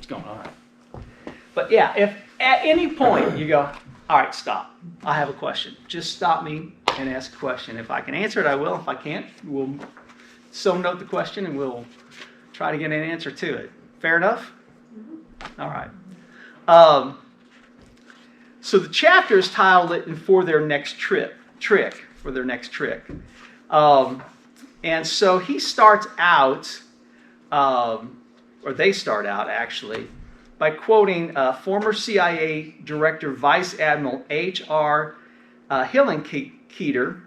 what's going on. But yeah, if at any point you go, all right, stop. I have a question. Just stop me and ask a question. If I can answer it, I will. If I can't, we'll so note the question and we'll try to get an answer to it. Fair enough? Mm-hmm. All right. So the chapter is titled it for their next trick. And so he starts out, or they start out actually, by quoting former CIA Director Vice Admiral H.R. Hillenkoetter,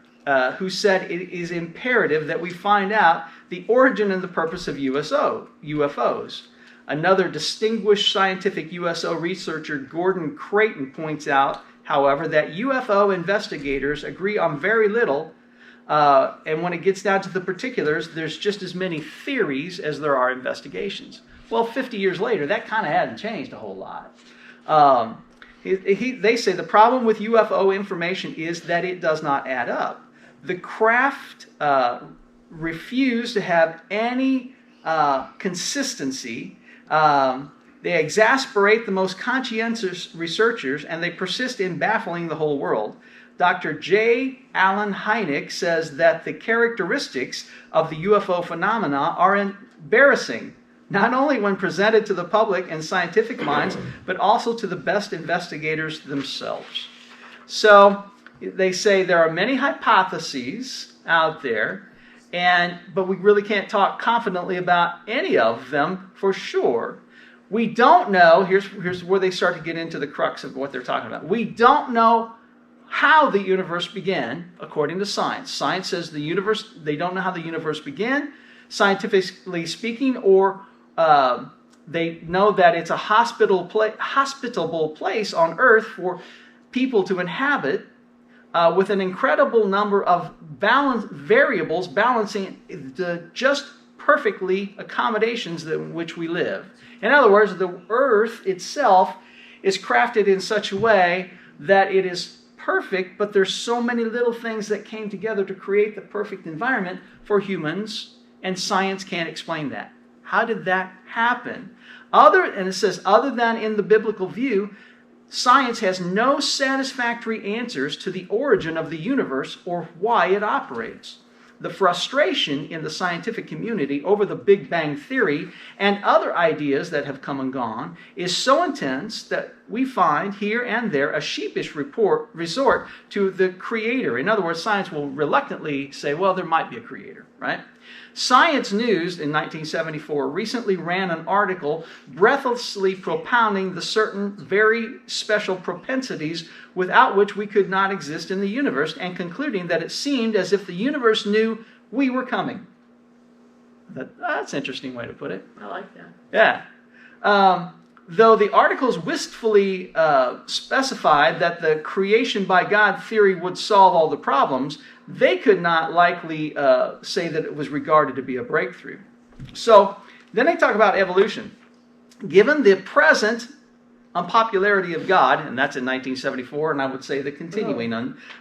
who said it is imperative that we find out the origin and the purpose of UFOs. Another distinguished scientific USO researcher, Gordon Creighton, points out, however, that UFO investigators agree on very little, and when it gets down to the particulars, there's just as many theories as there are investigations. Well, 50 years later, that kind of hasn't changed a whole lot. They say the problem with UFO information is that it does not add up. The craft refuse to have any consistency. They exasperate the most conscientious researchers, and they persist in baffling the whole world. Dr. J. Allen Hynek says that the characteristics of the UFO phenomena are embarrassing, not only when presented to the public and scientific minds, but also to the best investigators themselves. So they say there are many hypotheses out there, but we really can't talk confidently about any of them for sure. We don't know, here's where they start to get into the crux of what they're talking about. We don't know how the universe began, according to science. Science says they don't know how the universe began, scientifically speaking, or they know that it's a hospitable place on Earth for people to inhabit, with an incredible number of variables balancing the just perfectly accommodations in which we live. In other words, the Earth itself is crafted in such a way that it is perfect, but there's so many little things that came together to create the perfect environment for humans, and science can't explain that. How did that happen? And it says, other than in the biblical view, science has no satisfactory answers to the origin of the universe or why it operates. The frustration in the scientific community over the Big Bang Theory and other ideas that have come and gone is so intense that we find here and there a sheepish resort to the creator. In other words, science will reluctantly say, well, there might be a creator, right? Science News in 1974 recently ran an article breathlessly propounding the certain very special propensities without which we could not exist in the universe, and concluding that it seemed as if the universe knew we were coming. That's an interesting way to put it. I like that. Yeah. Though the articles wistfully specified that the creation by God theory would solve all the problems, they could not likely say that it was regarded to be a breakthrough. So then they talk about evolution. Given the present unpopularity of God, and that's in 1974, and I would say the continuing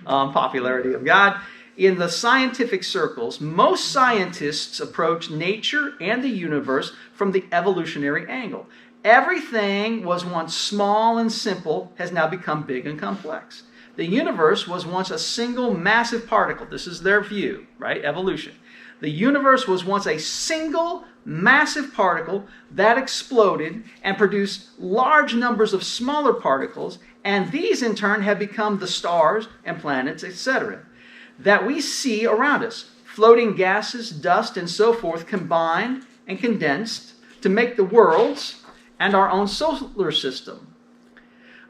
unpopularity of God, in the scientific circles, most scientists approach nature and the universe from the evolutionary angle. Everything was once small and simple, has now become big and complex. The universe was once a single massive particle. This is their view, right? Evolution. The universe was once a single massive particle that exploded and produced large numbers of smaller particles, and these in turn have become the stars and planets, etc., that we see around us. Floating gases, dust, and so forth combined and condensed to make the worlds and our own solar system.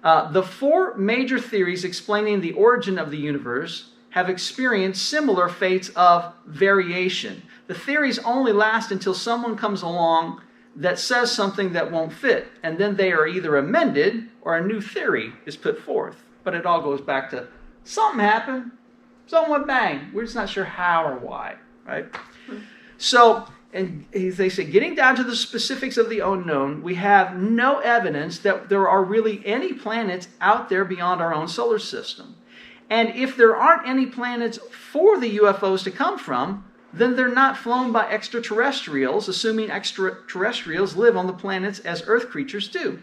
The four major theories explaining the origin of the universe have experienced similar fates of variation. The theories only last until someone comes along that says something that won't fit, and then they are either amended or a new theory is put forth. But it all goes back to something happened, something went bang. We're just not sure how or why, right? So, and they say, getting down to the specifics of the unknown, we have no evidence that there are really any planets out there beyond our own solar system. And if there aren't any planets for the UFOs to come from, then they're not flown by extraterrestrials, assuming extraterrestrials live on the planets as Earth creatures do.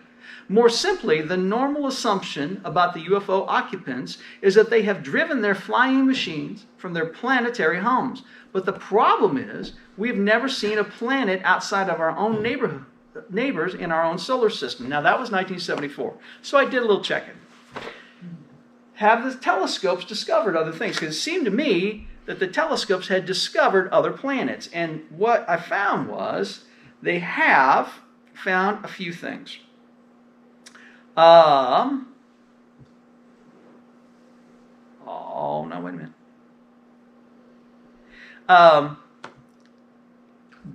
More simply, the normal assumption about the UFO occupants is that they have driven their flying machines from their planetary homes. But the problem is, we've never seen a planet outside of our own neighbors in our own solar system. Now, that was 1974. So I did a little checking. Have the telescopes discovered other things? Because it seemed to me that the telescopes had discovered other planets. And what I found was they have found a few things. Oh, no, wait a minute.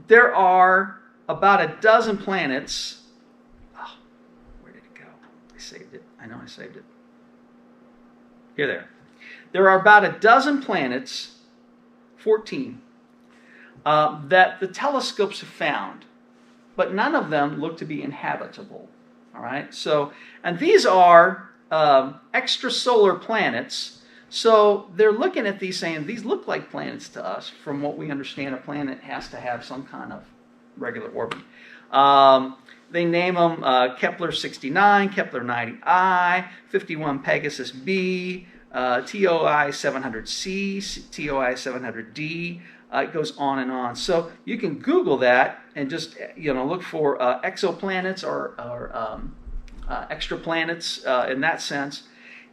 There are about a dozen planets. Oh, where did it go? I saved it. I know I saved it. Here, there. There are about a dozen planets, 14, that the telescopes have found, but none of them look to be inhabitable. All right. So, and these are extrasolar planets. So they're looking at these saying these look like planets to us. From what we understand, a planet has to have some kind of regular orbit. They name them Kepler 69, Kepler 90I, 51 Pegasus B, TOI 700C, TOI 700D. It goes on and on. So you can Google that and just look for exoplanets or extraplanets in that sense,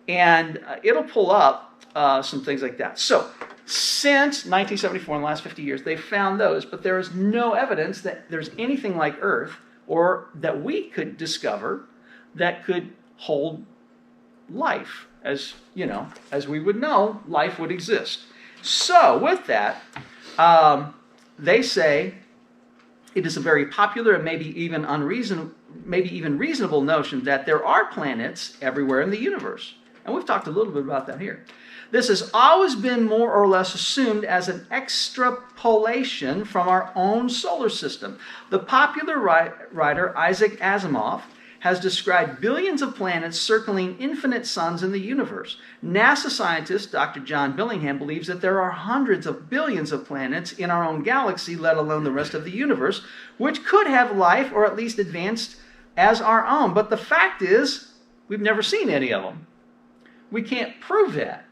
and it'll pull up some things like that. So since 1974, in the last 50 years, they've found those, but there is no evidence that there's anything like Earth or that we could discover that could hold life. As we would know, life would exist. So with that, they say it is a very popular and maybe even reasonable notion that there are planets everywhere in the universe. And we've talked a little bit about that here. This has always been more or less assumed as an extrapolation from our own solar system. The popular writer Isaac Asimov has described billions of planets circling infinite suns in the universe. NASA scientist Dr. John Billingham believes that there are hundreds of billions of planets in our own galaxy, let alone the rest of the universe, which could have life or at least advanced as our own. But the fact is, we've never seen any of them. We can't prove that.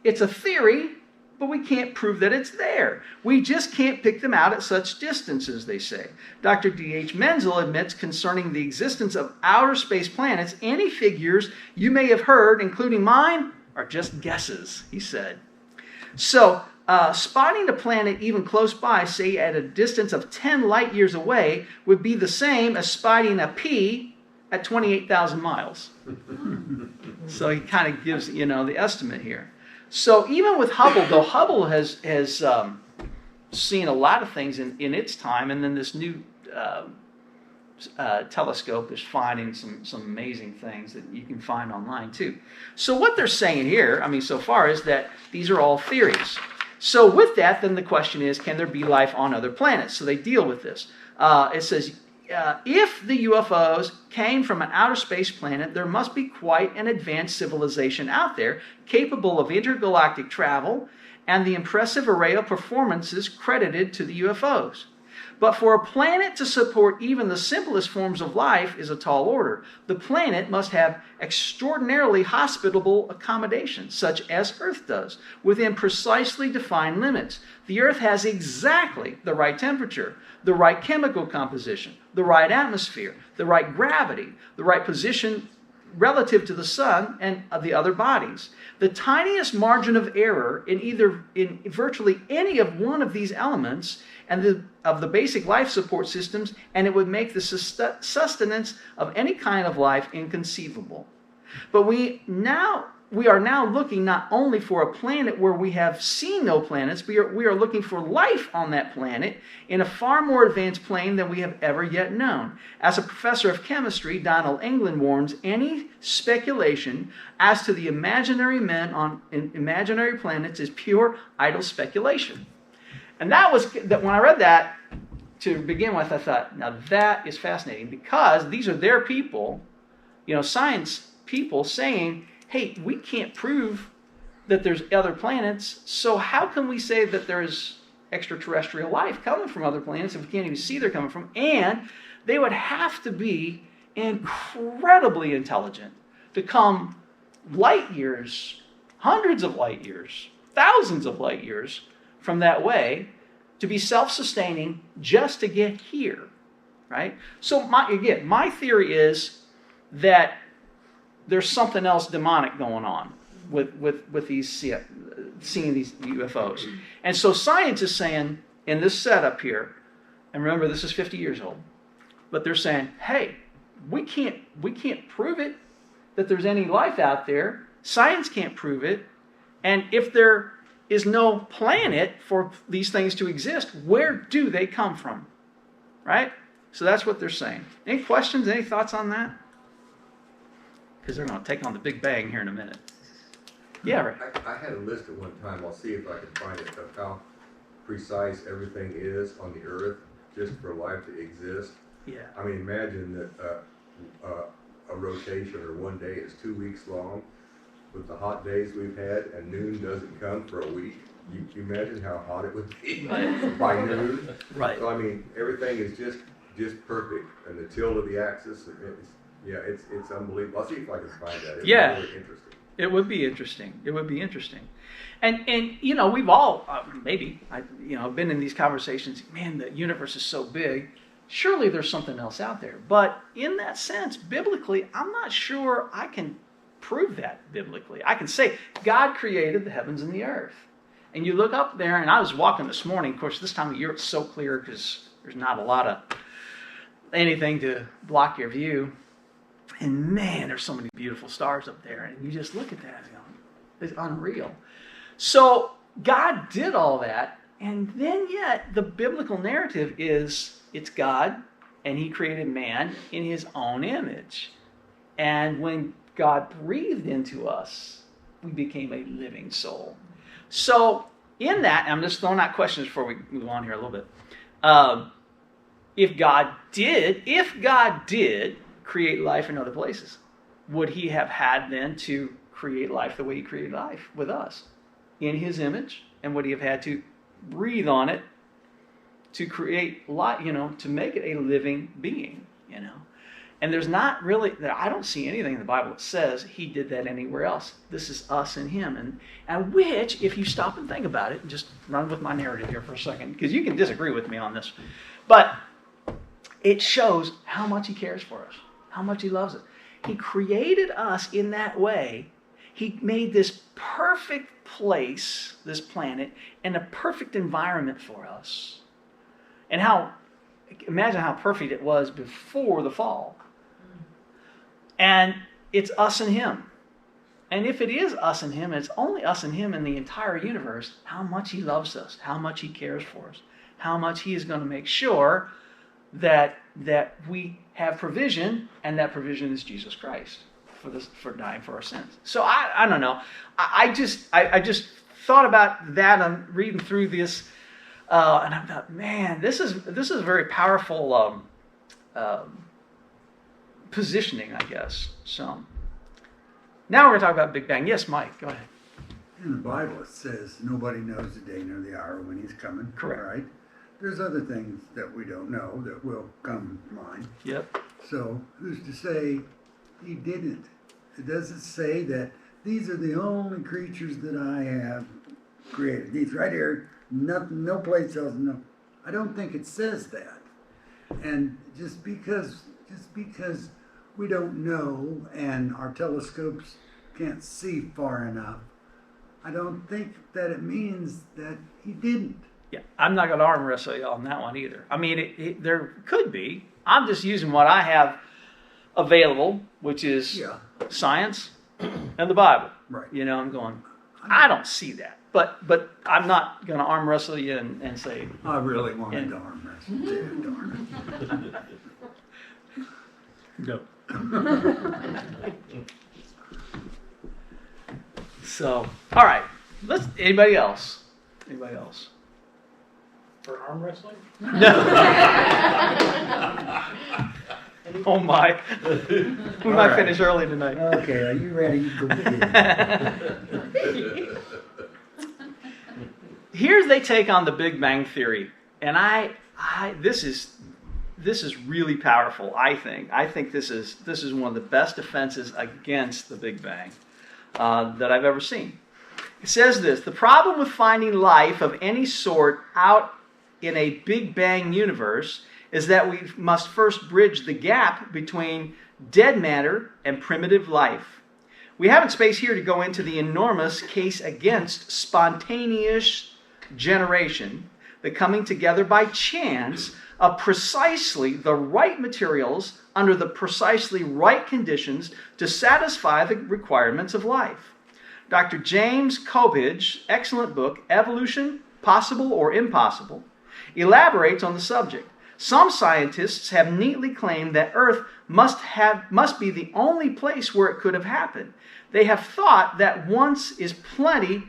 It's a theory, but we can't prove that it's there. We just can't pick them out at such distances, they say. Dr. D.H. Menzel admits concerning the existence of outer space planets, any figures you may have heard, including mine, are just guesses, he said. So, spotting a planet even close by, say at a distance of 10 light years away, would be the same as spotting a pea at 28,000 miles. So he kind of gives, the estimate here. So even with Hubble, though Hubble has seen a lot of things in its time, and then this new telescope is finding some amazing things that you can find online too. So what they're saying here, so far, is that these are all theories. So with that, then the question is, can there be life on other planets? So they deal with this. It says, if the UFOs came from an outer space planet, there must be quite an advanced civilization out there capable of intergalactic travel and the impressive array of performances credited to the UFOs. But for a planet to support even the simplest forms of life is a tall order. The planet must have extraordinarily hospitable accommodations, such as Earth does, within precisely defined limits. The Earth has exactly the right temperature, the right chemical composition, the right atmosphere, the right gravity, the right position relative to the sun and the other bodies. The tiniest margin of error in virtually any of one of these elements and of the basic life support systems, and it would make the sustenance of any kind of life inconceivable. But we are now looking not only for a planet where we have seen no planets, we are looking for life on that planet in a far more advanced plane than we have ever yet known. As a professor of chemistry, Donald England warns any speculation as to the imaginary men on imaginary planets is pure idle speculation. And that when I read that to begin with, I thought, now that is fascinating, because these are their people, science people saying, hey, we can't prove that there's other planets, so how can we say that there's extraterrestrial life coming from other planets if we can't even see they're coming from. And they would have to be incredibly intelligent to come light years, hundreds of light years, thousands of light years from that way to be self-sustaining just to get here, right? So my theory is that there's something else demonic going on with these seeing these UFOs. And so science is saying in this setup here, and remember this is 50 years old, but they're saying, hey, we can't prove it that there's any life out there. Science can't prove it. And if there is no planet for these things to exist, where do they come from? Right? So that's what they're saying. Any questions, any thoughts on that? Because they're going to take on the Big Bang here in a minute. Yeah, right. I had a list at one time, I'll see if I can find it, of how precise everything is on the Earth just for life to exist. Yeah. I mean, imagine that a rotation or one day is 2 weeks long with the hot days we've had, and noon doesn't come for a week. You imagine how hot it would be by noon. Right. So I mean, everything is just perfect, and the tilt of the axis. It's unbelievable. I'll see if I can find that. It's really interesting. It would be interesting. It would be interesting. And you know, we've all I've been in these conversations. Man, the universe is so big. Surely there's something else out there. But in that sense, biblically, I'm not sure I can prove that biblically. I can say God created the heavens and the earth. And you look up there, and I was walking this morning. Of course, this time of year it's so clear because there's not a lot of anything to block your view. And man, there's so many beautiful stars up there. And you just look at that, it's unreal. So God did all that. And then yet the biblical narrative is it's God and he created man in his own image. And when God breathed into us, we became a living soul. So in that, I'm just throwing out questions before we move on here a little bit. If God did create life in other places, would he have had then to create life the way he created life with us in his image? And would he have had to breathe on it to create life, to make it a living being, And there's not really, I don't see anything in the Bible that says he did that anywhere else. This is us and him. And which, if you stop and think about it, and just run with my narrative here for a second, because you can disagree with me on this, but it shows how much he cares for us, how much he loves us. He created us in that way. He made this perfect place, this planet, and a perfect environment for us. And imagine how perfect it was before the fall. And it's us and him. And if it is us and him, and it's only us and him in the entire universe, how much he loves us, how much he cares for us, how much he is going to make sure that we have provision, and that provision is Jesus Christ for dying for our sins. So I don't know. I just thought about that. I'm reading through this, and I thought, man, this is a very powerful positioning, I guess. So now we're going to talk about Big Bang. Yes, Mike, go ahead. In the Bible, it says nobody knows the day nor the hour when he's coming. Correct. Right? There's other things that we don't know that will come to mind. Yep. So who's to say he didn't? It doesn't say that these are the only creatures that I have created. These right here, no place else. No, I don't think it says that. And just because we don't know and our telescopes can't see far enough, I don't think that it means that he didn't. Yeah, I'm not going to arm wrestle you on that one either. I mean, there could be. I'm just using what I have available, which is science and the Bible. Right. I'm going, I don't see that. But I'm not going to arm wrestle you and say... I really wanted to arm wrestle too, darn it. No. So, all right. Anybody else? Anybody else? For arm wrestling? No. Oh my. We might finish early tonight. Okay, are you ready? Go ahead. Here they take on the Big Bang Theory, and this is really powerful. I think this is one of the best defenses against the Big Bang that I've ever seen. It says this: the problem with finding life of any sort out in a Big Bang universe is that we must first bridge the gap between dead matter and primitive life. We haven't space here to go into the enormous case against spontaneous generation, the coming together by chance of precisely the right materials under the precisely right conditions to satisfy the requirements of life. Dr. James Kobidge's excellent book, Evolution, Possible or Impossible, elaborates on the subject. Some scientists have neatly claimed that Earth must be the only place where it could have happened. They have thought that once is plenty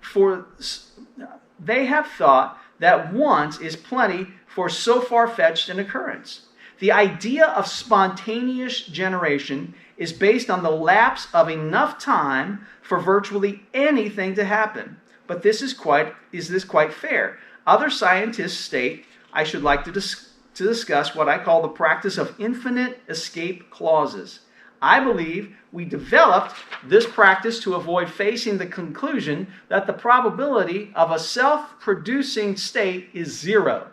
for so far-fetched an occurrence. The idea of spontaneous generation is based on the lapse of enough time for virtually anything to happen. But is this quite fair? Other scientists state, I should like to discuss what I call the practice of infinite escape clauses. I believe we developed this practice to avoid facing the conclusion that the probability of a self-producing state is zero.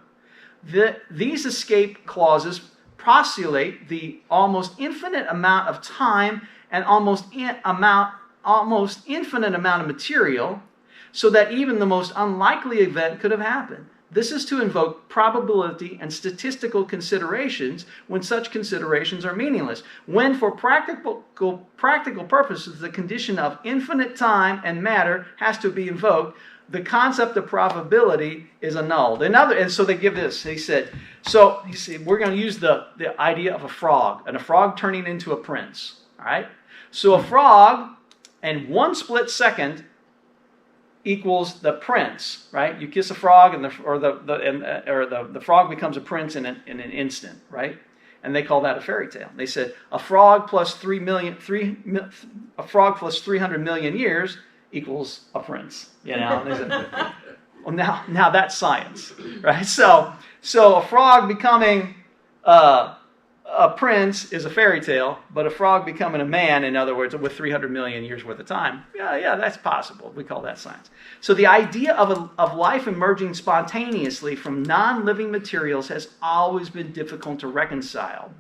These escape clauses postulate the almost infinite amount of time and almost infinite amount of material, so that even the most unlikely event could have happened. This is to invoke probability and statistical considerations when such considerations are meaningless. When for practical purposes the condition of infinite time and matter has to be invoked, the concept of probability is annulled. And so they give this. He said, we're going to use the idea of a frog, and a frog turning into a prince. All right? So a frog, in one split second, equals the prince, right? You kiss a frog, and the frog becomes a prince in an instant, right? And they call that a fairy tale. They said a frog plus 300 million years equals a prince. You know, and they said, well, now that's science, right? So a frog becoming a prince is a fairy tale, but a frog becoming a man, in other words, with 300 million years worth of time, yeah, that's possible. We call that science. So the idea of life emerging spontaneously from non-living materials has always been difficult to reconcile.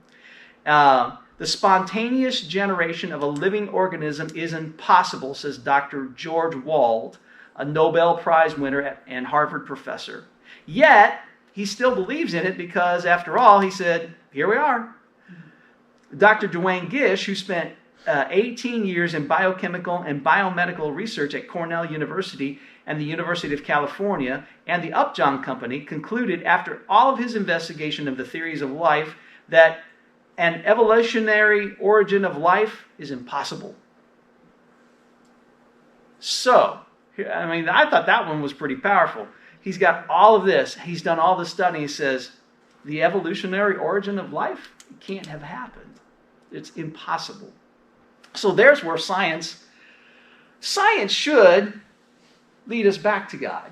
The spontaneous generation of a living organism is impossible, says Dr. George Wald, a Nobel Prize winner and Harvard professor. Yet, he still believes in it because, after all, he said, here we are. Dr. Duane Gish, who spent 18 years in biochemical and biomedical research at Cornell University and the University of California and the Upjohn Company, concluded after all of his investigation of the theories of life that an evolutionary origin of life is impossible. So, I mean, I thought that one was pretty powerful. He's got all of this. He's done all this study. He says, the evolutionary origin of life can't have happened. It's impossible. So there's where science should lead us back to God.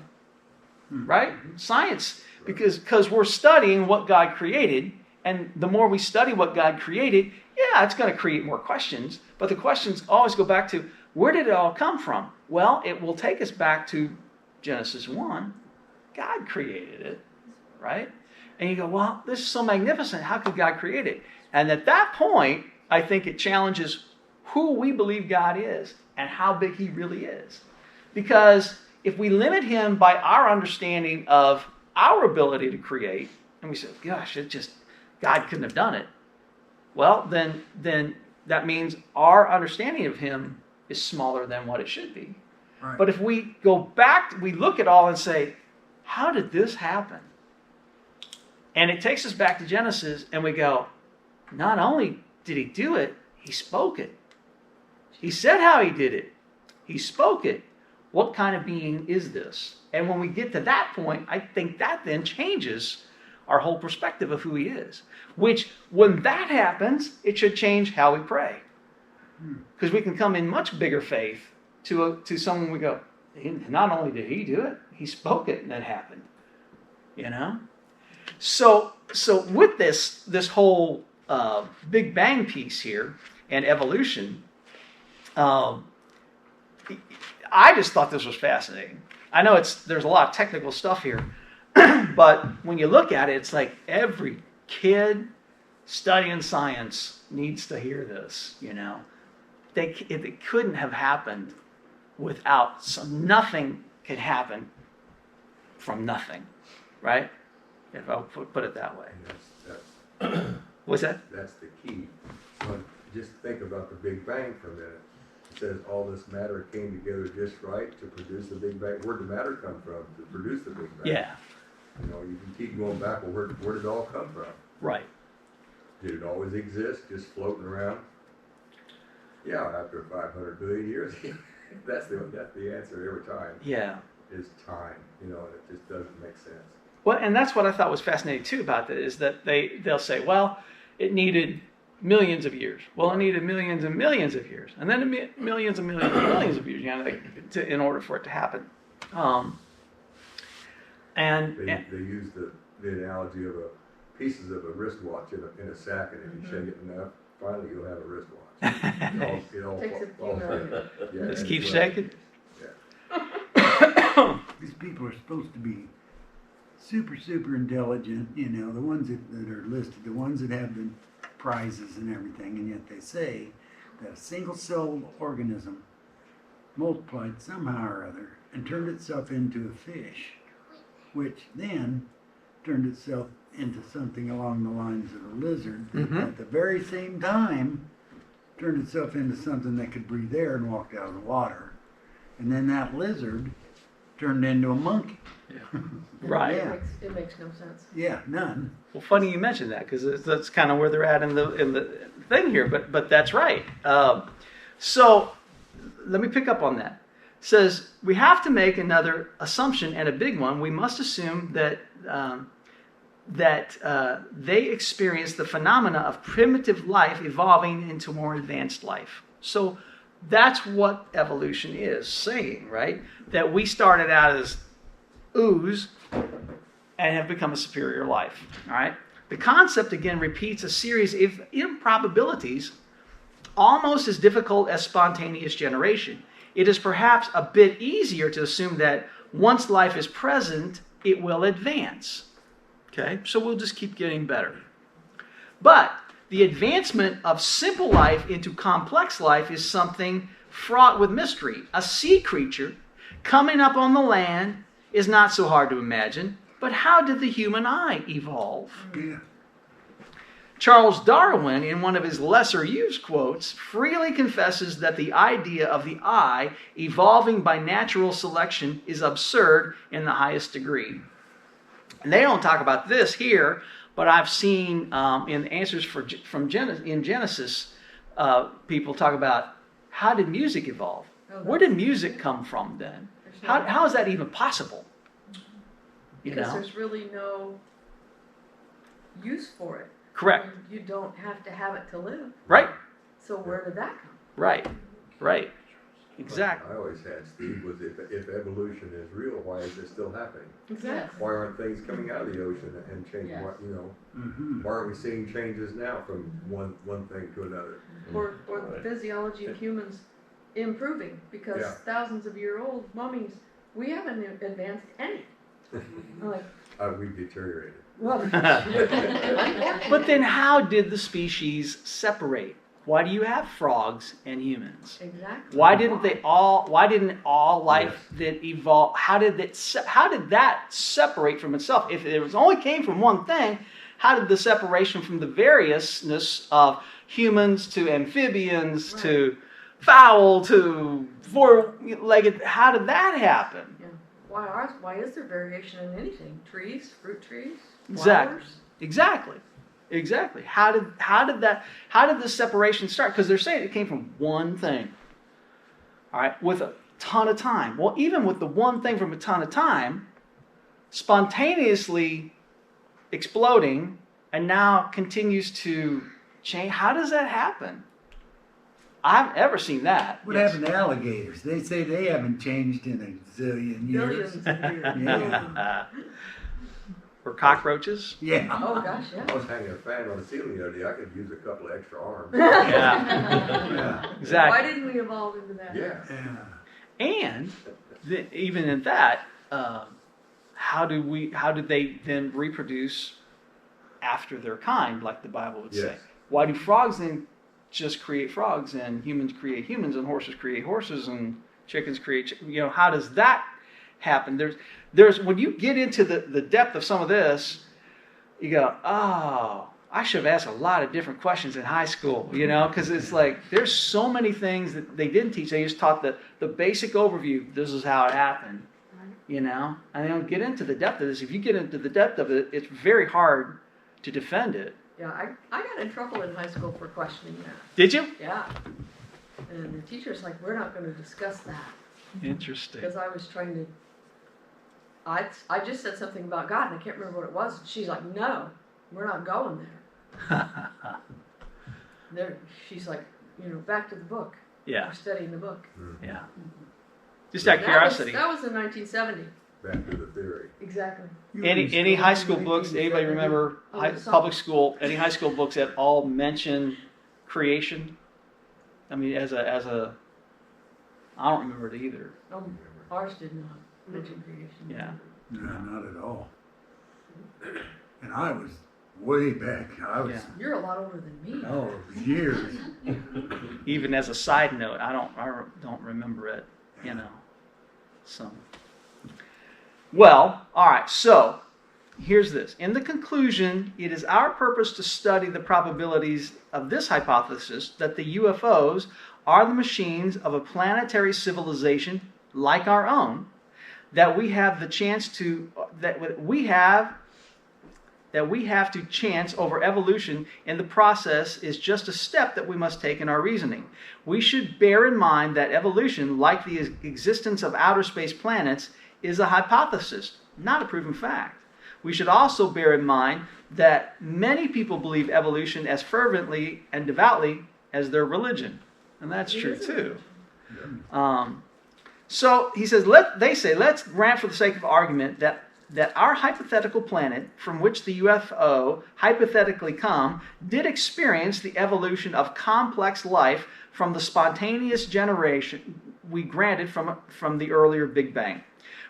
Right? Science, because we're studying what God created, and the more we study what God created, yeah, it's going to create more questions, but the questions always go back to, where did it all come from? Well, it will take us back to Genesis 1. God created it, right? And you go, well, this is so magnificent. How could God create it? And at that point, I think it challenges who we believe God is and how big he really is. Because if we limit him by our understanding of our ability to create, and we say, gosh, God couldn't have done it. Well, then that means our understanding of him is smaller than what it should be. Right. But if we go back, we look at all and say, how did this happen? And it takes us back to Genesis, and we go, not only did he do it, he spoke it. He said how he did it. He spoke it. What kind of being is this? And when we get to that point, I think that then changes our whole perspective of who he is. Which, when that happens, it should change how we pray. Because we can come in much bigger faith to someone we go, not only did he do it, he spoke it and it happened. You know? So with this whole Big Bang piece here and evolution, I just thought this was fascinating. I know there's a lot of technical stuff here, but when you look at it, it's like every kid studying science needs to hear this. You know, it couldn't have happened without nothing could happen from nothing, right? If I'll put it that way. That's What's that? That's the key. But just think about the Big Bang for a minute. It says all this matter came together just right to produce the Big Bang. Where'd the matter come from to produce the Big Bang? Yeah, You know, you can keep going back. Well, where did it all come from? right. Did it always exist, just floating around? Yeah, after 500 billion years, that's the answer every time. Yeah. Is time. You know, it just doesn't make sense. Well, and that's what I thought was fascinating too about that is that they'll say, well, it needed millions of years. Well, it needed millions and millions of years, and then millions and millions and millions of years, you know, in order for it to happen. They use the analogy of pieces of a wristwatch in a sack, and if you shake it enough, finally you'll have a wristwatch. It all Takes a few falls million. together. Yeah, Just and keep well, shaking. Yeah. These people are supposed to be super intelligent, you know, the ones that are listed, the ones that have the prizes and everything, and yet they say that a single-celled organism multiplied somehow or other and turned itself into a fish, which then turned itself into something along the lines of a lizard, Mhm. at the very same time turned itself into something that could breathe air and walked out of the water. And then that lizard turned into a monkey. Right. Yeah. It makes no sense. Yeah, none. Well, funny you mentioned that because that's kind of where they're at in the thing here. But that's right. So let me pick up on that. It says we have to make another assumption and a big one. We must assume that they experienced the phenomena of primitive life evolving into more advanced life. So that's what evolution is saying, right? That we started out as ooze and have become a superior life. All right. The concept again repeats a series of improbabilities, almost as difficult as spontaneous generation. It is perhaps a bit easier to assume that once life is present, it will advance. Okay, so we'll just keep getting better. But the advancement of simple life into complex life is something fraught with mystery. A sea creature coming up on the land is not so hard to imagine, but how did the human eye evolve? Yeah. Charles Darwin, in one of his lesser used quotes, freely confesses that the idea of the eye evolving by natural selection is absurd in the highest degree. And they don't talk about this here, but I've seen in answers in Genesis, people talk about how did music evolve? Where did music come from then? How is that even possible? Because there's really no use for it. Correct. You don't have to have it to live. Right. So where did that come? Right. Exactly. I always had, Steve, was if evolution is real, why is it still happening? Exactly. Why aren't things coming out of the ocean and changing? Yes. What, you know, Mm-hmm. why aren't we seeing changes now from one thing to another? Or the physiology of humans improving because Yeah. thousands of year old mummies, we haven't advanced any. Like, We've deteriorated. well, But then how did the species separate? Why do you have frogs and humans? exactly. Why didn't all life that evolve, how did that separate from itself? If it only came from one thing, how did the separation from the variousness of humans to amphibians to fowl to four-legged, how did that happen? Yeah. Why is there variation in anything? Trees, fruit trees, Exactly. flowers? Exactly. How did the separation start? Because they're saying it came from one thing. All right, with a ton of time. Well, even with the one thing from a ton of time, spontaneously exploding and now continues to change. How does that happen? I've ever seen that. What happened to alligators? They say they haven't changed in a zillion years. Billions of years. Yeah. Or cockroaches. Yeah. Oh, gosh, I yeah. was hanging a fan on the ceiling the other day. I could use a couple of extra arms. Yeah, Yeah. exactly. Why didn't we evolve into that? Yeah. Yeah. And even in that, how did they then reproduce after their kind, like the Bible would say? Yes. Why do frogs then just create frogs, and humans create humans, and horses create horses, and chickens create how does that happen? There's when you get into the depth of some of this, you go, oh, I should have asked a lot of different questions in high school, because it's like there's so many things that they didn't teach. They just taught the basic overview. This is how it happened, and they don't get into the depth of this. If you get into the depth of it, it's very hard to defend it. Yeah, I got in trouble in high school for questioning that. Did you? Yeah. And the teacher's like, we're not going to discuss that. Interesting. Because I was trying to, I just said something about God and I can't remember what it was. And she's like, no, we're not going there. She's like, back to the book. Yeah. We're studying the book. Yeah. Just out of curiosity. That was in 1970. Back to the theory. Exactly. Any high school books? Anybody remember public school? Any high school books that all mention creation? I mean, as a, I don't remember it either. Ours did not mention creation. Yeah. No, not at all. And I was way back. I was, You're a lot older than me. oh, years. Even as a side note, I don't remember it. So. Well, all right. So here's this. In the conclusion, it is our purpose to study the probabilities of this hypothesis that the UFOs are the machines of a planetary civilization like our own, that we have the chance to that we have to chance over evolution in the process is just a step that we must take in our reasoning. We should bear in mind that evolution, like the existence of outer space planets, is a hypothesis, not a proven fact. We should also bear in mind that many people believe evolution as fervently and devoutly as their religion. And that's true too. So he says, let's grant for the sake of argument that our hypothetical planet, from which the UFO hypothetically come, did experience the evolution of complex life from the spontaneous generation we granted from the earlier Big Bang.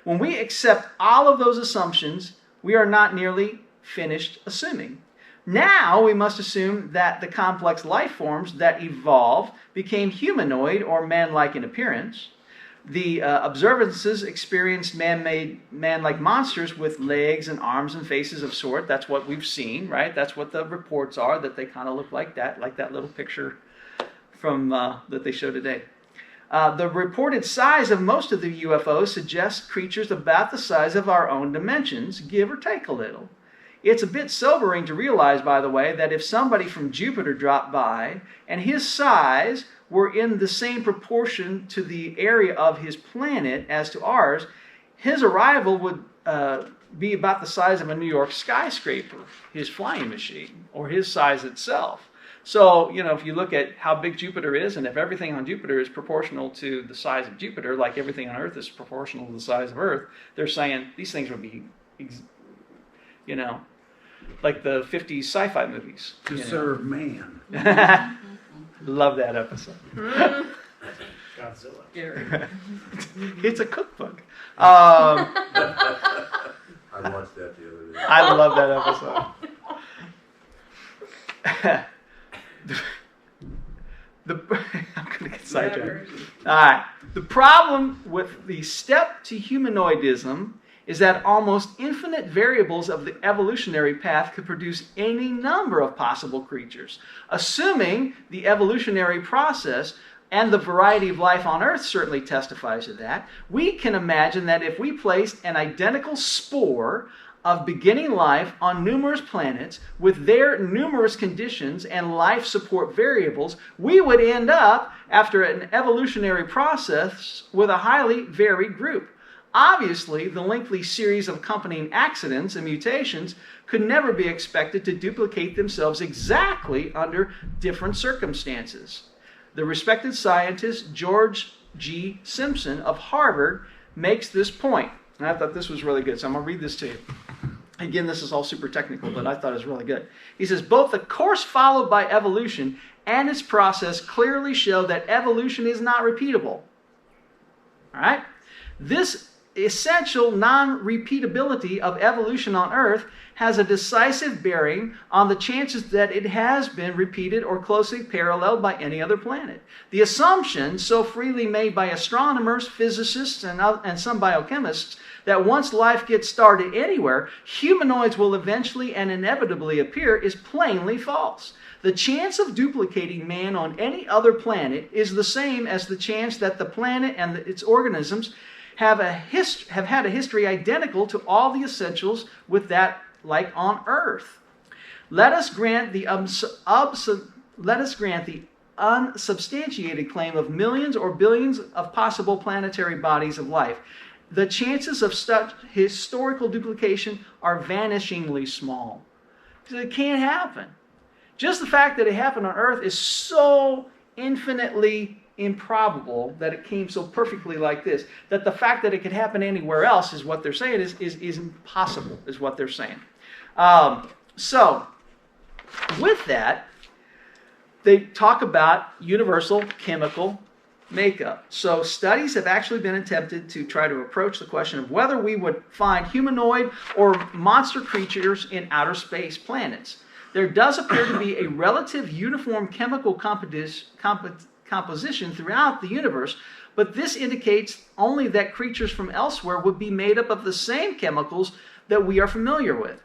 When we accept all of those assumptions, we are not nearly finished assuming. Now we must assume that the complex life forms that evolved became humanoid or man-like in appearance. The observances experienced man-like monsters with legs and arms and faces of sort. That's what we've seen, right? That's what the reports are, that they kind of look like that little picture from that they show today. The reported size of most of the UFOs suggests creatures about the size of our own dimensions, give or take a little. It's a bit sobering to realize, by the way, that if somebody from Jupiter dropped by and his size were in the same proportion to the area of his planet as to ours, his arrival would be about the size of a New York skyscraper, his flying machine, or his size itself. So, if you look at how big Jupiter is, and if everything on Jupiter is proportional to the size of Jupiter, like everything on Earth is proportional to the size of Earth, they're saying these things would be, like the 50s sci-fi movies. To serve man. Love that episode. Godzilla. Gary. It's a cookbook. I watched that the other day. I love that episode. I'm going to get sidetracked. All right. The problem with the step to humanoidism is that almost infinite variables of the evolutionary path could produce any number of possible creatures. Assuming the evolutionary process and the variety of life on Earth certainly testifies to that, we can imagine that if we placed an identical spore of beginning life on numerous planets with their numerous conditions and life support variables, we would end up, after an evolutionary process, with a highly varied group. Obviously, the lengthy series of accompanying accidents and mutations could never be expected to duplicate themselves exactly under different circumstances. The respected scientist George G. Simpson of Harvard makes this point. And I thought this was really good, so I'm going to read this to you. Again, this is all super technical, but I thought it was really good. He says, both the course followed by evolution and its process clearly show that evolution is not repeatable. All right? This essential non-repeatability of evolution on Earth has a decisive bearing on the chances that it has been repeated or closely paralleled by any other planet. The assumption so freely made by astronomers, physicists, and some biochemists that once life gets started anywhere, humanoids will eventually and inevitably appear is plainly false. The chance of duplicating man on any other planet is the same as the chance that the planet and its organisms have had a history identical to all the essentials with that like on Earth. Let us grant the unsubstantiated claim of millions or billions of possible planetary bodies of life. The chances of such historical duplication are vanishingly small. It can't happen. Just the fact that it happened on Earth is so infinitely improbable that it came so perfectly like this, that the fact that it could happen anywhere else is what they're saying is impossible, is what they're saying. So, with that, they talk about universal chemical makeup. So studies have actually been attempted to try to approach the question of whether we would find humanoid or monster creatures in outer space planets. There does appear to be a relative uniform chemical composition throughout the universe, but this indicates only that creatures from elsewhere would be made up of the same chemicals that we are familiar with.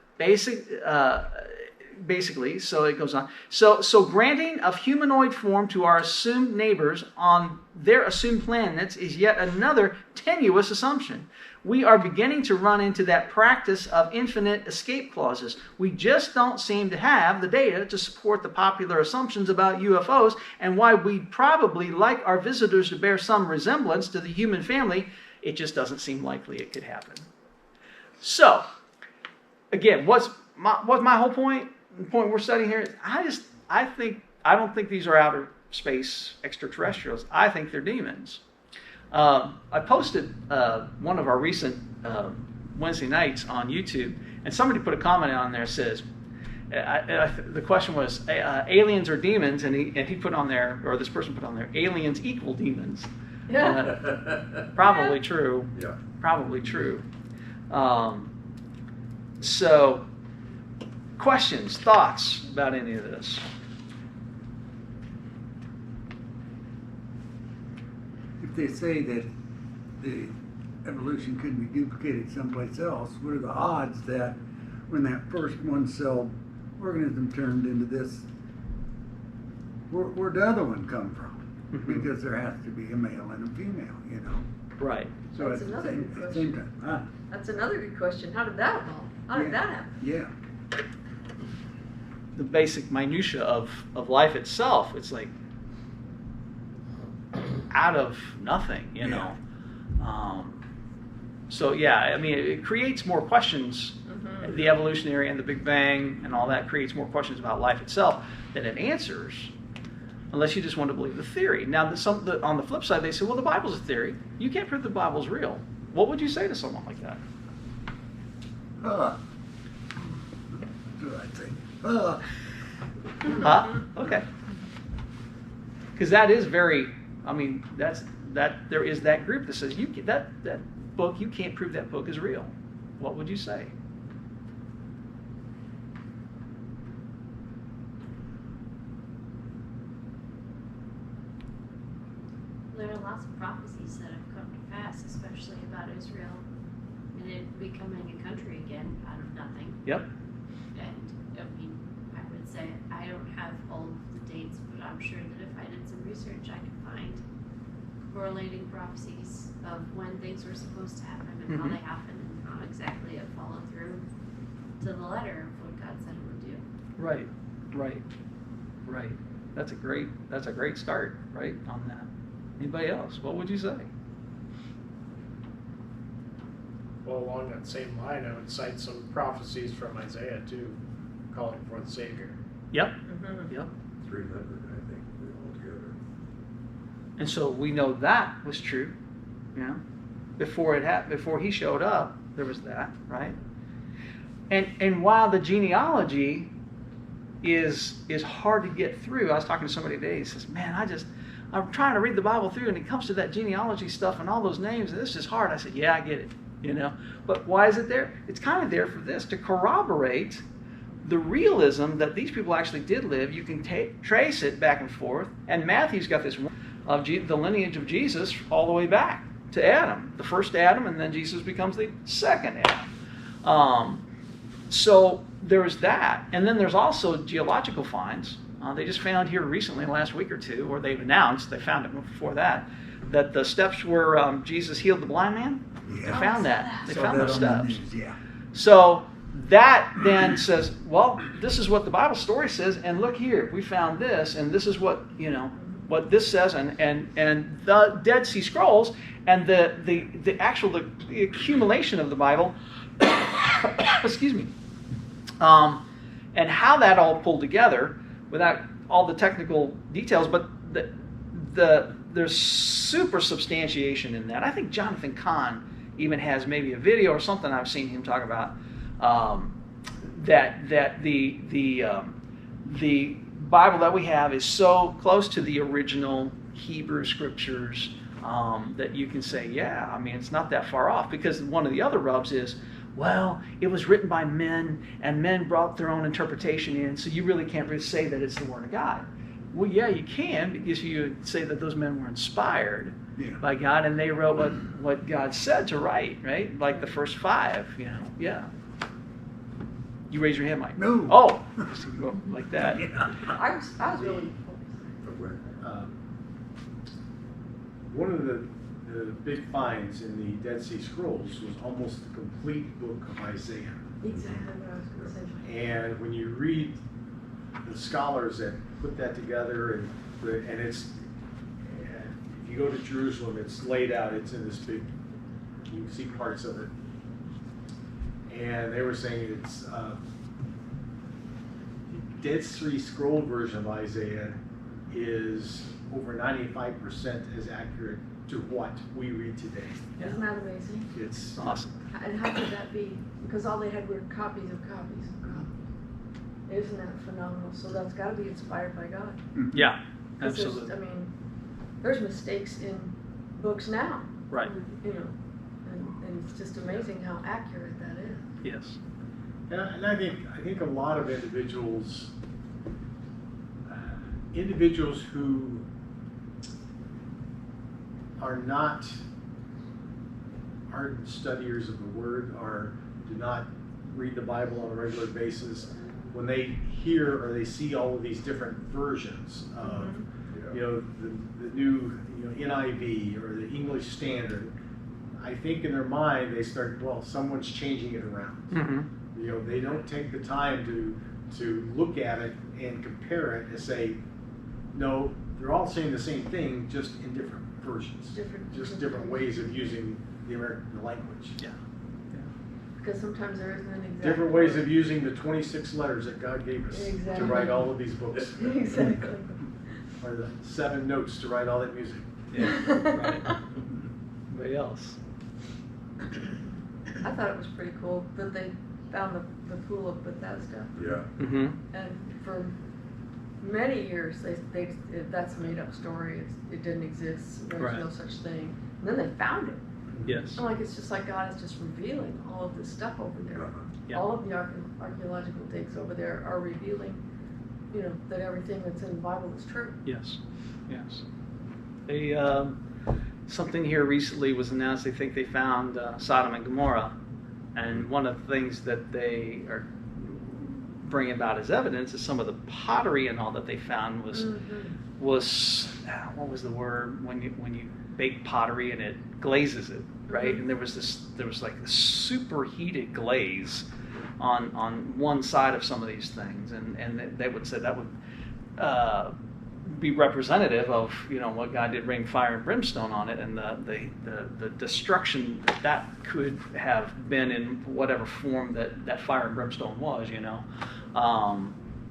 Basically, so it goes on. So granting of humanoid form to our assumed neighbors on their assumed planets is yet another tenuous assumption. We are beginning to run into that practice of infinite escape clauses. We just don't seem to have the data to support the popular assumptions about UFOs and why we'd probably like our visitors to bear some resemblance to the human family. It just doesn't seem likely it could happen. So, again, what's my whole point? The point we're studying here is I don't think these are outer space extraterrestrials. I think they're demons. I posted one of our recent Wednesday nights on YouTube, and somebody put a comment on there that says, the question was, aliens or demons? And he put on there, or this person put on there, aliens equal demons. Probably true. Yeah. Probably true. So, questions, thoughts about any of this? If they say that the evolution couldn't be duplicated someplace else, what are the odds that when that first one-celled organism turned into this, where'd the other one come from? Mm-hmm. Because there has to be a male and a female, you know. Right. So That's at the another same, good at the same time. That's another good question. How did that evolve? How did that happen? Yeah. The basic minutia of life itself, it's like out of nothing, you know. So yeah, I mean, it creates more questions. Mm-hmm. The evolutionary and the Big Bang and all that creates more questions about life itself than it answers, unless you just want to believe the theory. Now, on the flip side, they say, well, the Bible's a theory. You can't prove the Bible's real. What would you say to someone like that? What do I think? Huh? Okay. Because that is very, I mean, there is that group that says that book, you can't prove that book is real. What would you say? There are lots of prophecies that have come to pass, especially about Israel and it becoming a country again out of nothing. Yep. And I mean, I would say I don't have all of the dates, but I'm sure that if I did some research, I could find correlating prophecies of when things were supposed to happen and how they happened and how exactly it followed through to the letter of what God said it would do. Right. That's a great start, right, on that. Anybody else? What would you say? Well, along that same line, I would cite some prophecies from Isaiah too, calling for the Savior. Yep. Mm-hmm. Yep. 300, I think, altogether. And so we know that was true, you know. Before it happened, before he showed up, there was that, right? And while the genealogy is hard to get through, I was talking to somebody today. He says, "Man, I'm trying to read the Bible through, and it comes to that genealogy stuff and all those names, and this is hard." I said, "Yeah, I get it, you know." But why is it there? It's kind of there for this, to corroborate the realism that these people actually did live. You can trace it back and forth, and Matthew's got this one of the lineage of Jesus all the way back to Adam, the first Adam, and then Jesus becomes the second Adam. So there's that, and then there's also geological finds. They just found here recently, in the last week or two, or they've announced, they found it before that the steps where Jesus healed the blind man. Yeah. They found that. They Saw found that those on the steps. news, yeah. So that then says, well, this is what the Bible story says, and look here, we found this, and this is what, you know, what this says, and the Dead Sea Scrolls, and the actual the accumulation of the Bible, excuse me, and how that all pulled together, without all the technical details, but there's super substantiation in that. I think Jonathan Cahn even has maybe a video or something I've seen him talk about, that the Bible that we have is so close to the original Hebrew scriptures that you can say, yeah, I mean, it's not that far off. Because one of the other rubs is, well, it was written by men, and men brought their own interpretation in, so you really can't really say that it's the Word of God. Well, yeah, you can, because you say that those men were inspired by God, and they wrote what God said to write, right? Like the first 5, you know, yeah. You raise your hand, Mike. No. Oh, like that. Yeah. I was really. One of the big finds in the Dead Sea Scrolls was almost the complete book of Isaiah. Exactly what I was going to say. And when you read the scholars that put that together, and it's, if you go to Jerusalem, it's laid out, it's in this big, you can see parts of it. And they were saying it's Dead Sea Scroll version of Isaiah is over 95% as accurate to what we read today. Isn't that amazing? It's Awesome. And how could that be? Because all they had were copies of copies of copies. Isn't that phenomenal? So that's got to be inspired by God. Yeah, 'Cause absolutely. I mean, there's mistakes in books now. Right. You know, and it's just amazing how accurate that is. Yes. Yeah, and I think a lot of individuals who aren't studiers of the Word, or do not read the Bible on a regular basis, when they hear or they see all of these different versions of, you know, the new, you know, NIV or the English Standard, I think in their mind they start, well, someone's changing it around. Mm-hmm. You know, they don't take the time to look at it and compare it and say, no, they're all saying the same thing, just in different versions, just different ways of using the American language. Yeah. Because sometimes there isn't an exact. Different ways of using the 26 letters that God gave us Exactly. to write all of these books, Exactly. or the 7 notes to write all that music. Yeah. Right. Anybody else? I thought it was pretty cool that they found the pool of Bethesda. Yeah. Mm-hmm. And for many years, that's a made-up story. It didn't exist. There's Right. no such thing. And then they found it. Yes. I'm like, it's just like God is just revealing all of this stuff over there. Yeah. All of the archaeological digs over there are revealing, you know, that everything that's in the Bible is true. Yes. Yes. They something here recently was announced. They think they found Sodom and Gomorrah, and one of the things that they are bringing about as evidence is some of the pottery and all that they found was what was the word when you bake pottery and it glazes it, right? And there was like a superheated glaze on one side of some of these things, and they would say that would be representative of, you know, what God did rain fire and brimstone on it, and the destruction that could have been in whatever form that fire and brimstone was, you know,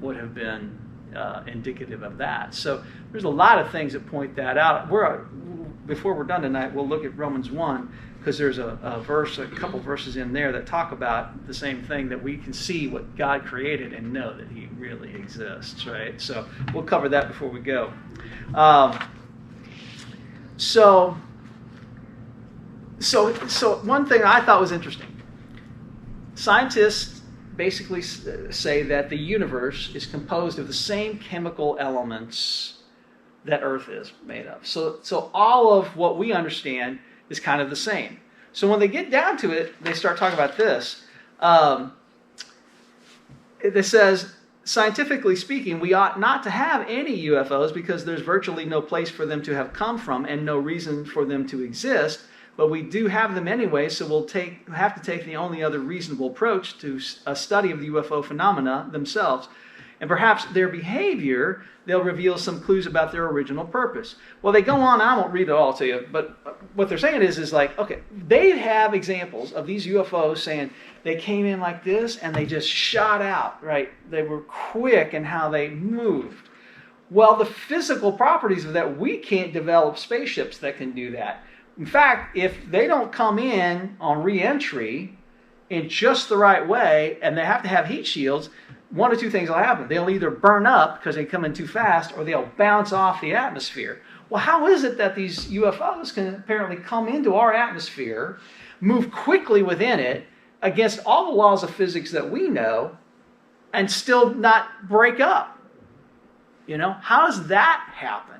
would have been indicative of that. So there's a lot of things that point that out. Before we're done tonight, we'll look at Romans 1, because there's a couple verses in there that talk about the same thing, that we can see what God created and know that he really exists, right? So we'll cover that before we go. So one thing I thought was interesting. Scientists basically say that the universe is composed of the same chemical elements that Earth is made of. So all of what we understand is kind of the same. So when they get down to it, they start talking about this. It says, scientifically speaking, we ought not to have any UFOs because there's virtually no place for them to have come from and no reason for them to exist. But we do have them anyway, so we'll have to take the only other reasonable approach to a study of the UFO phenomena themselves. And perhaps their behavior, they'll reveal some clues about their original purpose. Well, they go on, I won't read it all to you, but what they're saying is like, okay, they have examples of these UFOs saying they came in like this and they just shot out, right? They were quick in how they moved. Well, the physical properties of that, we can't develop spaceships that can do that. In fact, if they don't come in on re-entry in just the right way, and they have to have heat shields, one of two things will happen. They'll either burn up because they come in too fast, or they'll bounce off the atmosphere. Well, how is it that these UFOs can apparently come into our atmosphere, move quickly within it, against all the laws of physics that we know, and still not break up? You know, how does that happen?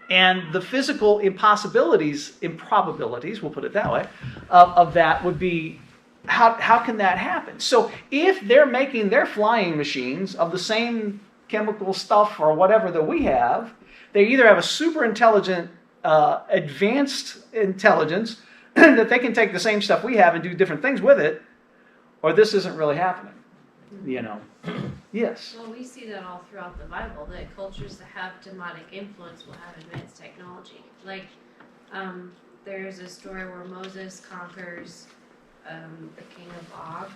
And the physical improbabilities, we'll put it that way, of that would be, how can that happen? So if they're making their flying machines of the same chemical stuff or whatever that we have, they either have a super intelligent, advanced intelligence that they can take the same stuff we have and do different things with it, or this isn't really happening. You know. Yes. Well, we see that all throughout the Bible, that cultures that have demonic influence will have advanced technology. Like, there's a story where Moses conquers the king of Og,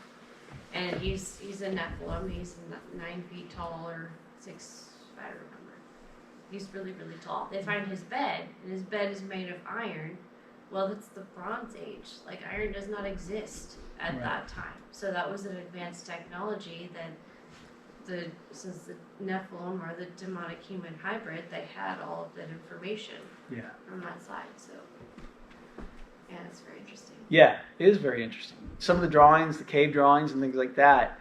and he's a Nephilim. He's 9 feet tall, or 6, I don't remember. He's really, really tall. They find his bed, and his bed is made of iron. Well, that's the Bronze Age. Like, iron does not exist at that time. So that was an advanced technology that since the Nephilim or the demonic human hybrid, they had all of that information on that side. So, yeah, it's very interesting. Yeah, it is very interesting. Some of the drawings, the cave drawings and things like that,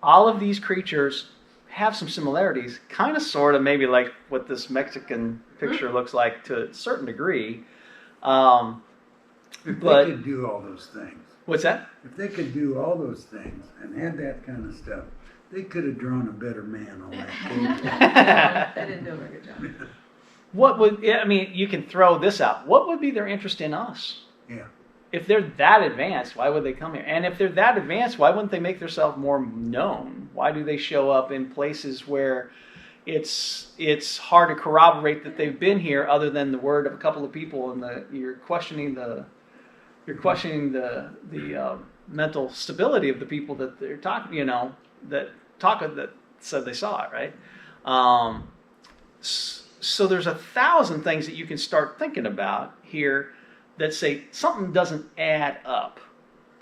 all of these creatures have some similarities, kind of, sort of, maybe like what this Mexican picture looks like to a certain degree. If they could do all those things. What's that? If they could do all those things and had that kind of stuff, they could have drawn a better man on that. They didn't do a very good job. What would, I mean, you can throw this out. What would be their interest in us? Yeah. If they're that advanced, why would they come here? And if they're that advanced, why wouldn't they make themselves more known? Why do they show up in places where it's hard to corroborate that they've been here, other than the word of a couple of people, and you're questioning the mental stability of the people that they're talking, that said they saw it, right? So there's 1,000 things that you can start thinking about here that say something doesn't add up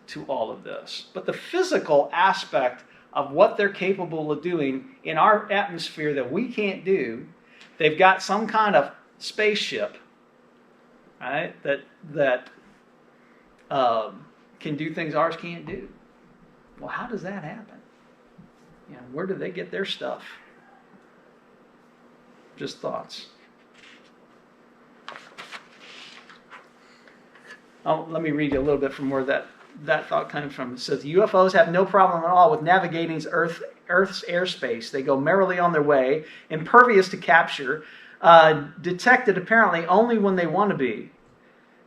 to all of this. But the physical aspect of what they're capable of doing in our atmosphere that we can't do, they've got some kind of spaceship, right, that can do things ours can't do. Well, how does that happen? Where do they get their stuff? Just thoughts. Let me read you a little bit from where that thought comes from. It says, UFOs have no problem at all with navigating Earth's airspace. They go merrily on their way, impervious to capture, detected apparently only when they want to be.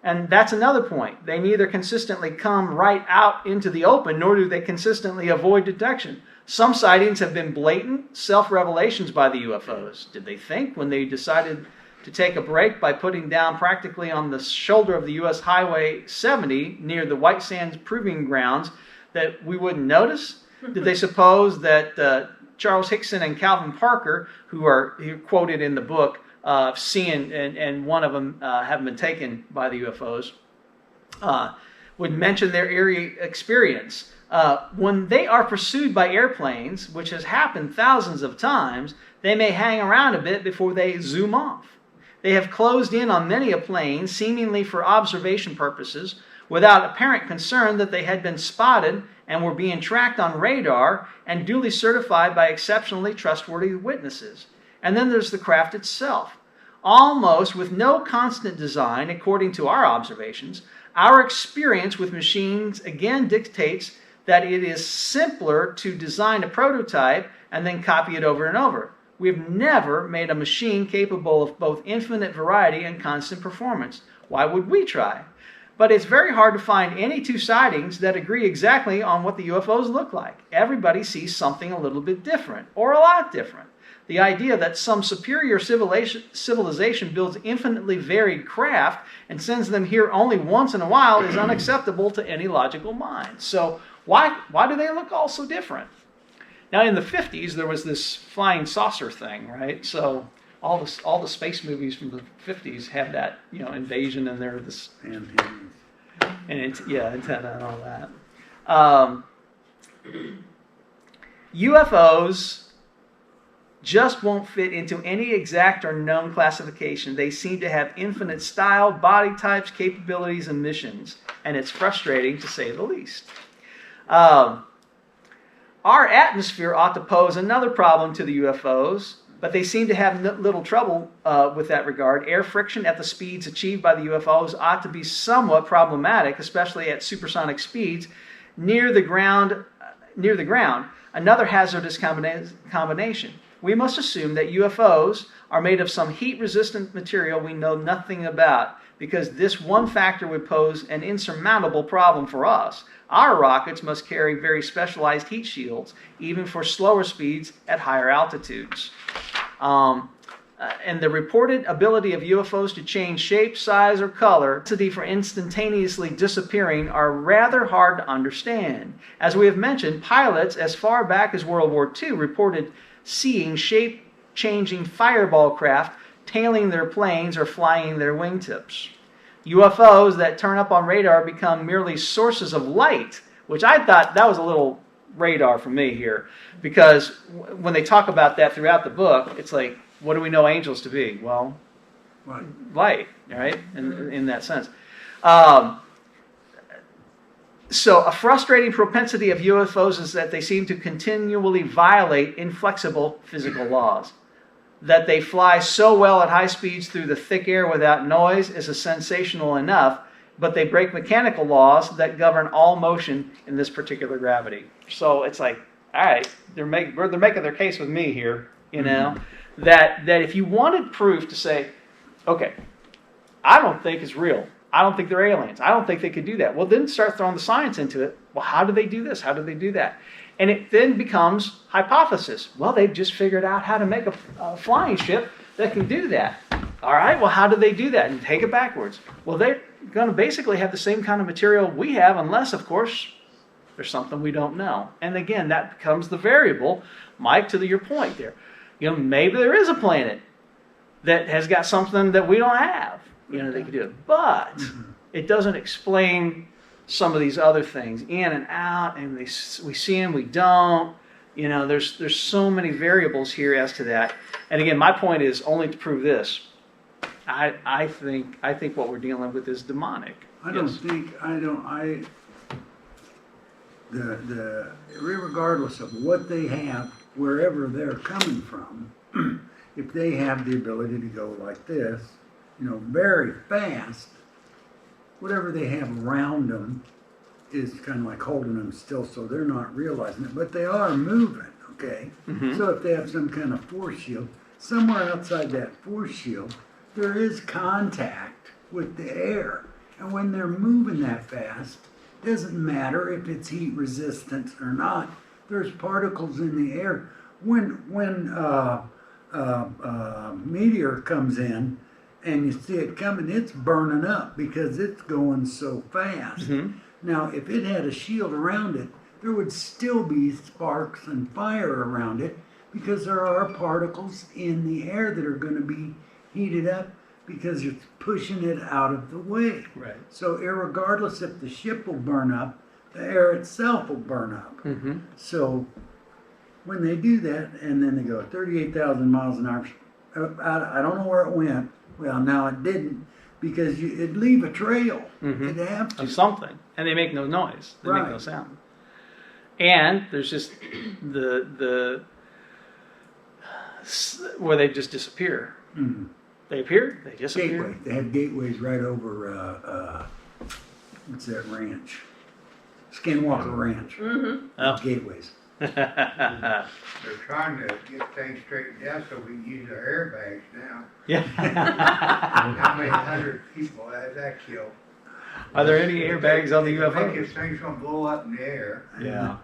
And that's another point. They neither consistently come right out into the open, nor do they consistently avoid detection. Some sightings have been blatant self-revelations by the UFOs. Did they think, when they decided to take a break by putting down practically on the shoulder of the U.S. Highway 70 near the White Sands Proving Grounds, that we wouldn't notice? Did they suppose that Charles Hickson and Calvin Parker, who are quoted in the book, seeing, and one of them having been taken by the UFOs, would mention their eerie experience. When they are pursued by airplanes, which has happened thousands of times, they may hang around a bit before they zoom off. They have closed in on many a plane, seemingly for observation purposes, without apparent concern that they had been spotted and were being tracked on radar and duly certified by exceptionally trustworthy witnesses. And then there's the craft itself. Almost with no constant design, according to our observations, our experience with machines again dictates that it is simpler to design a prototype and then copy it over and over. We've never made a machine capable of both infinite variety and constant performance. Why would we try? But it's very hard to find any two sightings that agree exactly on what the UFOs look like. Everybody sees something a little bit different, or a lot different. The idea that some superior civilization builds infinitely varied craft and sends them here only once in a while is unacceptable to any logical mind. So why do they look all so different? Now, in the 50s, there was this flying saucer thing, right? So all the space movies from the 50s have that, invasion, and they're this antenna and all that. UFOs just won't fit into any exact or known classification. They seem to have infinite style, body types, capabilities, and missions, and it's frustrating to say the least. Our atmosphere ought to pose another problem to the UFOs, but they seem to have little trouble with that regard. Air friction at the speeds achieved by the UFOs ought to be somewhat problematic, especially at supersonic speeds near the ground. Another hazardous combination. We must assume that UFOs are made of some heat-resistant material we know nothing about, because this one factor would pose an insurmountable problem for us. Our rockets must carry very specialized heat shields, even for slower speeds at higher altitudes. And the reported ability of UFOs to change shape, size, or color, necessity for instantaneously disappearing, are rather hard to understand. As we have mentioned, pilots as far back as World War II reported seeing shape-changing fireball craft tailing their planes or flying their wingtips. UFOs that turn up on radar become merely sources of light, which I thought that was a little radar for me here, because when they talk about that throughout the book, it's like, what do we know angels to be? Well, light, right? In that sense. So a frustrating propensity of UFOs is that they seem to continually violate inflexible physical laws. That they fly so well at high speeds through the thick air without noise is sensational enough, but they break mechanical laws that govern all motion in this particular gravity. So it's like, all right, they're making their case with me here, that if you wanted proof to say, okay, I don't think it's real. I don't think they're aliens. I don't think they could do that. Well, then start throwing the science into it. Well, how do they do this? How do they do that? And it then becomes hypothesis. Well, they've just figured out how to make a flying ship that can do that. All right, well, how do they do that? And take it backwards. Well, they're going to basically have the same kind of material we have, unless, of course, there's something we don't know. And again, that becomes the variable. Mike, to your point there. Maybe there is a planet that has got something that we don't have. They can do it. But it doesn't explain some of these other things, in and out, and we see them, we don't. There's so many variables here as to that. And again, my point is only to prove this. I think what we're dealing with is demonic. Regardless of what they have, wherever they're coming from, if they have the ability to go like this, very fast, whatever they have around them is kind of like holding them still, so they're not realizing it, but they are moving, okay? Mm-hmm. So if they have some kind of force shield, somewhere outside that force shield, there is contact with the air. And when they're moving that fast, it doesn't matter if it's heat resistant or not, there's particles in the air. When meteor comes in, and you see it coming, it's burning up because it's going so fast. Mm-hmm. Now, if it had a shield around it, there would still be sparks and fire around it, because there are particles in the air that are going to be heated up because it's pushing it out of the way. Right. So irregardless if the ship will burn up, the air itself will burn up. Mm-hmm. So when they do that, and then they go 38,000 miles an hour, I don't know where it went. Well, now it didn't, because it'd leave a trail. Mhm. It'd have to. Of something, and they make no noise. They make no Right. sound. And there's just the where they just disappear. Mhm. They appear, they disappear. Gateway. They have gateways right over, what's that ranch? Skinwalker Ranch. Mm-hmm. Oh. Gateways. They're trying to get things straightened out so we can use our airbags now. Yeah. How many hundred people has that killed? Are there any airbags on the They think UFO? this thing's gonna blow up in the air, Yeah.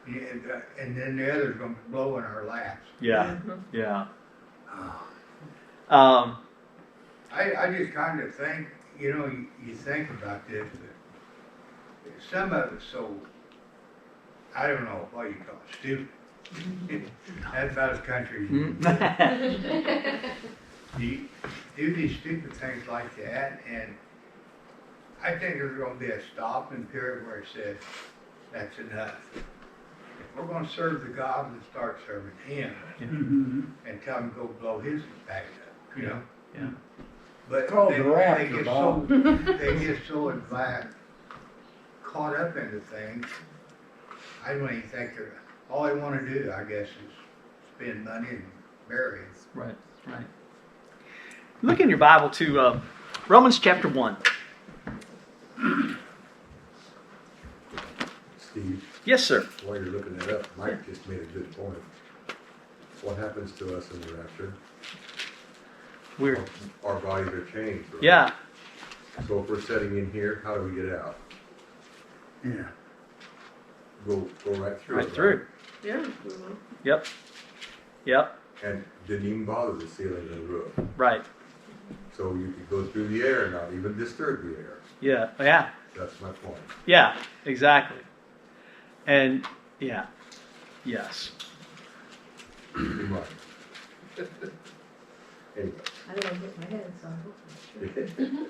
and then the other's gonna blow in our laps. Yeah. Yeah. Oh. I just kind of think, you think about this, but some of it's so, I don't know what you call it, stupid. That's about as country as you can get. You do these stupid things like that, and I think there's going to be a stopping period where it says, that's enough. If we're going to serve the God, let's start serving Him Mhm. and tell Him to go blow His back up, Yeah. But Called they, the they rapture, get Bob. they get so advanced, caught up into things. I don't even think all they want to do, I guess, is spend money and bury it. Right. Right. Look in your Bible to Romans chapter 1. Steve, Yes, sir. while you're looking that up, Mike just made a good point. What happens to us in the rapture? We're Our bodies are changed, right? yeah. So if we're sitting in here, how do we get out? Yeah. Go right through. Right it, through. Yeah. we will. Yep. Yep. And didn't even bother the ceiling and the roof. Right. So you could go through the air and not even disturb the air. Yeah. Yeah. That's my point. Yeah. Exactly. And yeah. Yes. Pretty much. Anyway. I don't want to hit my head, so I hope that's true.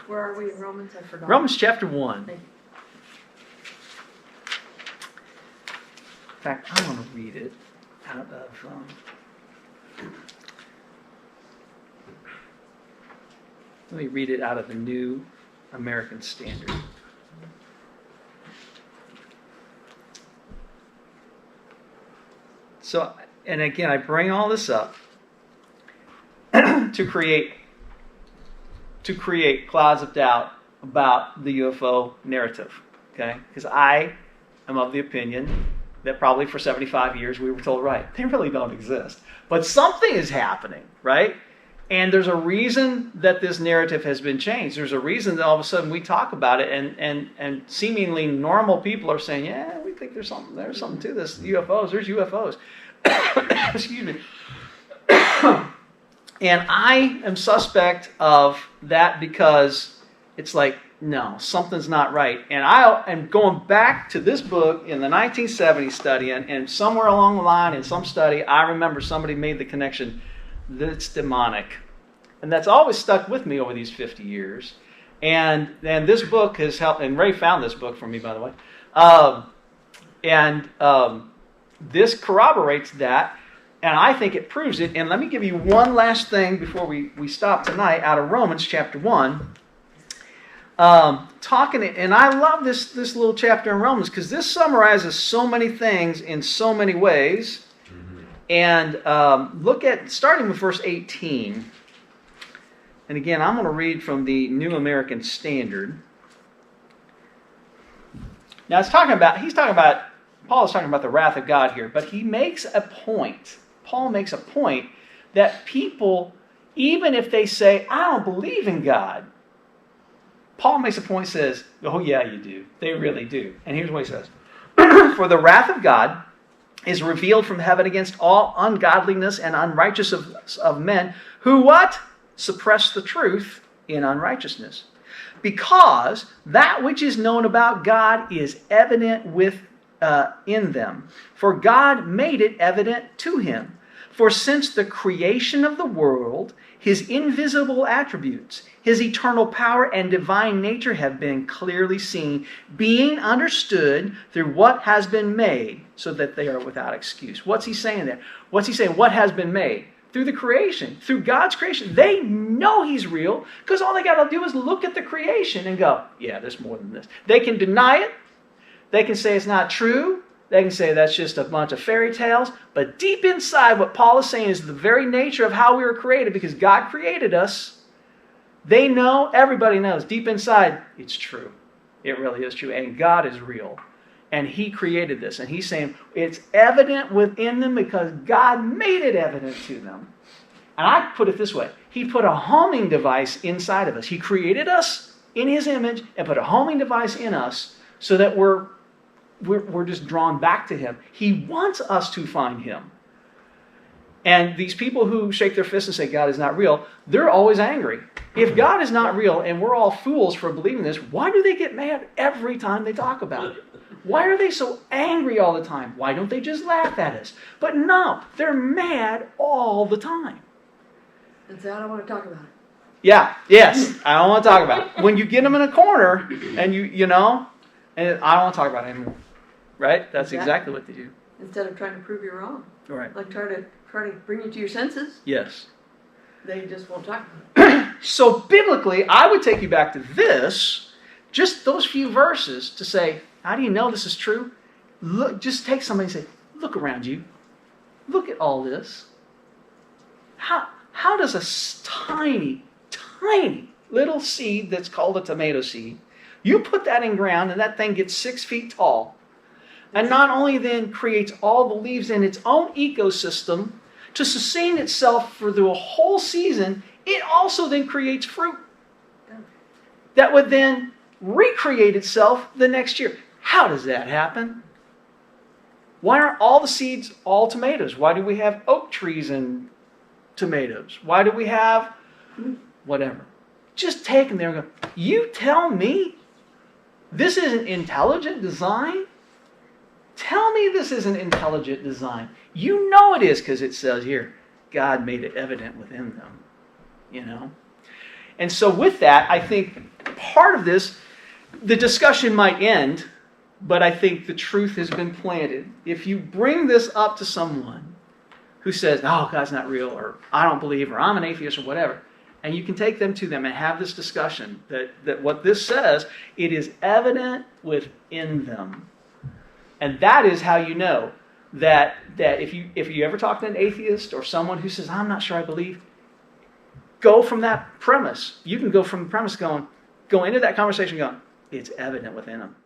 Where are we in Romans? I forgot. Romans chapter 1. Thank you. In fact, I want to read it out of. Let me read it out of the New American Standard. So, and again, I bring all this up to create clouds of doubt about the UFO narrative. Okay, because I am of the opinion that probably for 75 years we were told, right, they really don't exist. But something is happening, right? And there's a reason that this narrative has been changed. There's a reason that all of a sudden we talk about it and seemingly normal people are saying, yeah, we think there's something to this. There's UFOs. Excuse me. And I am suspect of that because it's like, no, something's not right. And I am going back to this book in the 1970s study, and somewhere along the line in some study, I remember somebody made the connection that it's demonic. And that's always stuck with me over these 50 years. And this book has helped, and Ray found this book for me, by the way. This corroborates that, and I think it proves it. And let me give you one last thing before we stop tonight out of Romans chapter 1. And I love this little chapter in Romans because this summarizes so many things in so many ways. And look at, starting with verse 18. And again, I'm going to read from the New American Standard. Now Paul is talking about the wrath of God here, but he makes a point. Paul makes a point that people, even if they say, I don't believe in God, Paul makes a point, says, oh yeah, you do. They really do. And here's what he says. For the wrath of God is revealed from heaven against all ungodliness and unrighteousness of men who what? Suppress the truth in unrighteousness. because that which is known about God is evident in them, for God made it evident to him. For since the creation of the world, his invisible attributes, his eternal power and divine nature have been clearly seen, being understood through what has been made, so that they are without excuse. What's he saying there? What's he saying? What has been made? Through the creation, through God's creation. They know he's real, because all they got to do is look at the creation and go, yeah, there's more than this. They can deny it. They can say it's not true. They can say that's just a bunch of fairy tales. But deep inside, what Paul is saying is the very nature of how we were created, because God created us. They know, everybody knows, deep inside, it's true. It really is true. And God is real. And he created this. And he's saying it's evident within them because God made it evident to them. And I put it this way. He put a homing device inside of us. He created us in his image and put a homing device in us so that we're just drawn back to him. He wants us to find him. And these people who shake their fists and say God is not real, they're always angry. If God is not real and we're all fools for believing this, why do they get mad every time they talk about it? Why are they so angry all the time? Why don't they just laugh at us? But no, they're mad all the time. And say, I don't want to talk about it. Yeah, yes, I don't want to talk about it. When you get them in a corner and and I don't want to talk about it anymore. Right? That's exactly what they do. Instead of trying to prove you're wrong. Right. Like try to bring you to your senses. Yes. They just won't talk about it. So biblically, I would take you back to this, just those few verses to say, how do you know this is true? Look, just take somebody and say, look around you. Look at all this. How does a tiny, tiny little seed that's called a tomato seed, you put that in ground and that thing gets 6 feet tall, and not only then creates all the leaves in its own ecosystem to sustain itself for the whole season, it also then creates fruit that would then recreate itself the next year. How does that happen? Why aren't all the seeds all tomatoes? Why do we have oak trees and tomatoes? Why do we have whatever? Just take them there and go, you tell me this isn't intelligent design? Tell me this isn't intelligent design. You know it is, because it says here, God made it evident within them. And so with that, I think part of this, the discussion might end, but I think the truth has been planted. If you bring this up to someone who says, oh, God's not real, or I don't believe, or I'm an atheist, or whatever, and you can take them to them and have this discussion, that what this says, it is evident within them. And that is how you know that if you ever talk to an atheist or someone who says, I'm not sure I believe, go from that premise. You can go from the premise go into that conversation going, it's evident within them.